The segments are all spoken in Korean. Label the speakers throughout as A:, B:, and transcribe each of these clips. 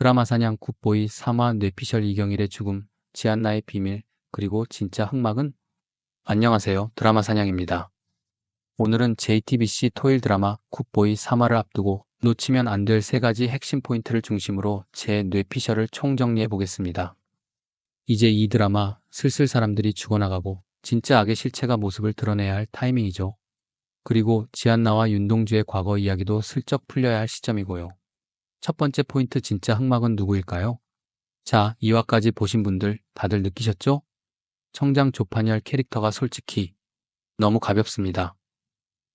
A: 드라마 사냥 굿보이 3화 뇌피셜 이경일의 죽음, 지안나의 비밀, 그리고 진짜 흑막은? 안녕하세요. 드라마 사냥입니다. 오늘은 JTBC 토일 드라마 굿보이 3화를 앞두고 놓치면 안 될 3가지 핵심 포인트를 중심으로 제 뇌피셜을 총정리해 보겠습니다. 이제 이 드라마 슬슬 사람들이 죽어나가고 진짜 악의 실체가 모습을 드러내야 할 타이밍이죠. 그리고 지안나와 윤동주의 과거 이야기도 슬쩍 풀려야 할 시점이고요. 첫 번째 포인트 진짜 흑막은 누구일까요? 자, 2화까지 보신 분들 다들 느끼셨죠? 청장 조판열 캐릭터가 솔직히 너무 가볍습니다.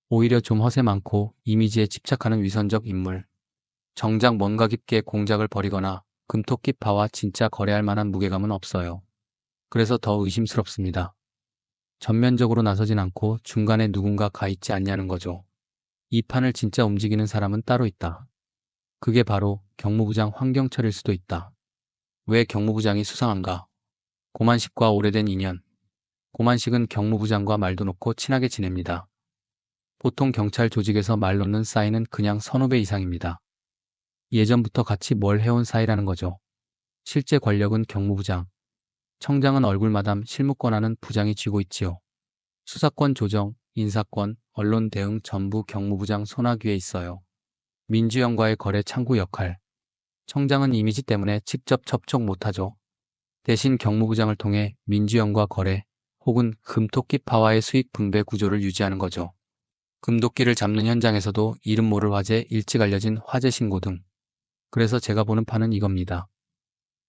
A: 오히려 좀 허세 많고 이미지에 집착하는 위선적 인물. 정작 뭔가 깊게 공작을 벌이거나 금토끼파와 진짜 거래할 만한 무게감은 없어요. 그래서 더 의심스럽습니다. 전면적으로 나서진 않고 중간에 누군가 가 있지 않냐는 거죠. 이 판을 진짜 움직이는 사람은 따로 있다. 그게 바로 경무부장 황경철일 수도 있다. 왜 경무부장이 수상한가? 고만식과 오래된 인연. 고만식은 경무부장과 말도 놓고 친하게 지냅니다. 보통 경찰 조직에서 말 놓는 사이는 그냥 선후배 이상입니다. 예전부터 같이 뭘 해온 사이라는 거죠. 실제 권력은 경무부장. 청장은 얼굴마담 실무 권한은 부장이 쥐고 있지요. 수사권 조정, 인사권, 언론 대응 전부 경무부장 손아귀에 있어요. 민주영과의 거래 창구 역할. 청장은 이미지 때문에 직접 접촉 못하죠. 대신 경무부장을 통해 민주영과 거래 혹은 금토끼파와의 수익 분배 구조를 유지하는 거죠. 금도끼를 잡는 현장에서도 이름 모를 화재, 일찍 알려진 화재 신고 등. 그래서 제가 보는 판은 이겁니다.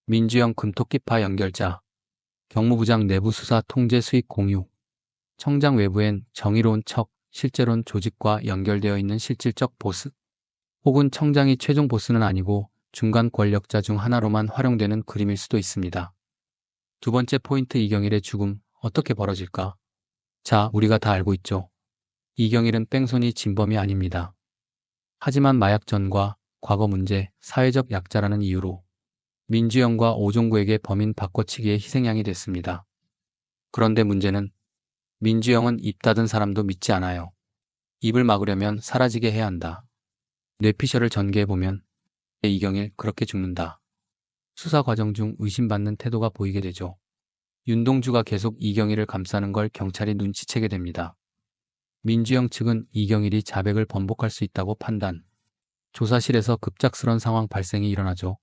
A: 민주영 금토끼파 연결자, 경무부장 내부 수사 통제 수익 공유, 청장 외부엔 정의로운 척, 실제로는 조직과 연결되어 있는 실질적 보스, 혹은 청장이 최종 보스는 아니고 중간 권력자 중 하나로만 활용되는 그림일 수도 있습니다. 두 번째 포인트 이경일의 죽음, 어떻게 벌어질까? 자, 우리가 다 알고 있죠. 이경일은 뺑소니 진범이 아닙니다. 하지만 마약전과 과거 문제, 사회적 약자라는 이유로 민주영과 오종구에게 범인 바꿔치기의 희생양이 됐습니다. 그런데 문제는 민주영은 입 닫은 사람도 믿지 않아요. 입을 막으려면 사라지게 해야 한다. 뇌피셜을 전개해보면 이경일 그렇게 죽는다. 수사 과정 중 의심받는 태도가 보이게 되죠. 윤동주가 계속 이경일을 감싸는 걸 경찰이 눈치채게 됩니다. 민주영 측은 이경일이 자백을 번복할 수 있다고 판단. 조사실에서 급작스런 상황 발생이 일어나죠.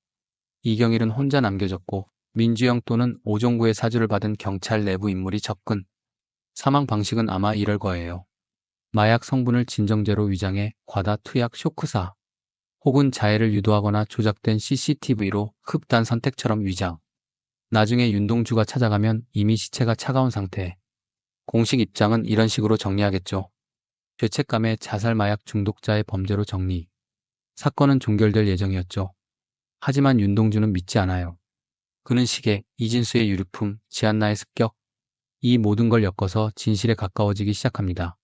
A: 이경일은 혼자 남겨졌고 민주영 또는 오종구의 사주를 받은 경찰 내부 인물이 접근. 사망 방식은 아마 이럴 거예요. 마약 성분을 진정제로 위장해 과다 투약 쇼크사. 혹은 자해를 유도하거나 조작된 CCTV로 흡단 선택처럼 위장. 나중에 윤동주가 찾아가면 이미 시체가 차가운 상태. 공식 입장은 이런 식으로 정리하겠죠. 죄책감에 자살 마약 중독자의 범죄로 정리. 사건은 종결될 예정이었죠. 하지만 윤동주는 믿지 않아요. 그는 시계, 이진수의 유류품, 지안나의 습격. 이 모든 걸 엮어서 진실에 가까워지기 시작합니다.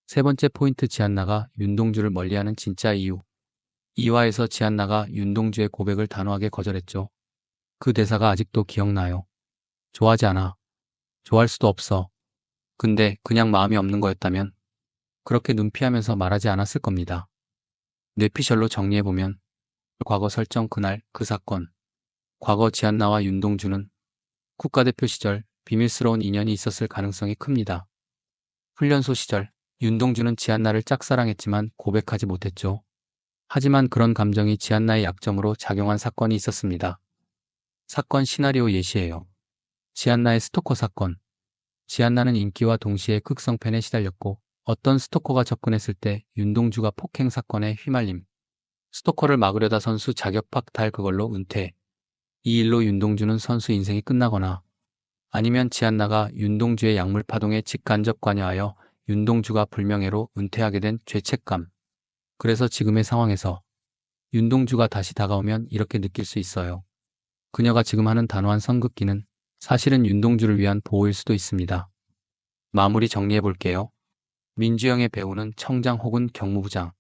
A: 세 번째 포인트 지안나가 윤동주를 멀리하는 진짜 이유. 2화에서 지안나가 윤동주의 고백을 단호하게 거절했죠. 그 대사가 아직도 기억나요. 좋아하지 않아. 좋아할 수도 없어. 근데 그냥 마음이 없는 거였다면 그렇게 눈 피하면서 말하지 않았을 겁니다. 뇌피셜로 정리해보면 과거 설정 그날 그 사건. 과거 지안나와 윤동주는 국가대표 시절 비밀스러운 인연이 있었을 가능성이 큽니다. 훈련소 시절 윤동주는 지안나를 짝사랑했지만 고백하지 못했죠. 하지만 그런 감정이 지안나의 약점으로 작용한 사건이 있었습니다. 사건 시나리오 예시예요. 지안나의 스토커 사건. 지안나는 인기와 동시에 극성팬에 시달렸고 어떤 스토커가 접근했을 때 윤동주가 폭행 사건에 휘말림. 스토커를 막으려다 선수 자격 박탈 그걸로 은퇴. 이 일로 윤동주는 선수 인생이 끝나거나 아니면 지안나가 윤동주의 약물 파동에 직간접 관여하여 윤동주가 불명예로 은퇴하게 된 죄책감. 그래서 지금의 상황에서 윤동주가 다시 다가오면 이렇게 느낄 수 있어요. 그녀가 지금 하는 단호한 선긋기는 사실은 윤동주를 위한 보호일 수도 있습니다. 마무리 정리해볼게요. 민주영의 배우는 청장 혹은 경무부장.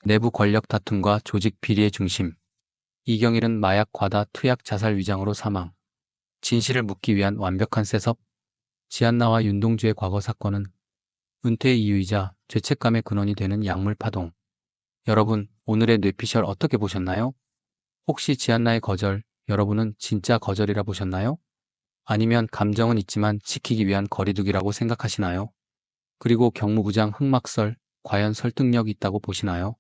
A: 내부 권력 다툼과 조직 비리의 중심. 이경일은 마약 과다 투약 자살 위장으로 사망. 진실을 묻기 위한 완벽한 셋업. 지안나와 윤동주의 과거 사건은 은퇴의 이유이자 죄책감의 근원이 되는 약물 파동. 여러분, 오늘의 뇌피셜 어떻게 보셨나요? 혹시 지안나의 거절, 여러분은 진짜 거절이라 보셨나요? 아니면 감정은 있지만 지키기 위한 거리두기라고 생각하시나요? 그리고 경무부장 흑막설, 과연 설득력이 있다고 보시나요?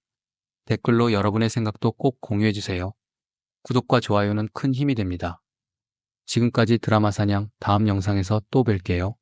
A: 댓글로 여러분의 생각도 꼭 공유해주세요. 구독과 좋아요는 큰 힘이 됩니다. 지금까지 드라마 사냥, 다음 영상에서 또 뵐게요.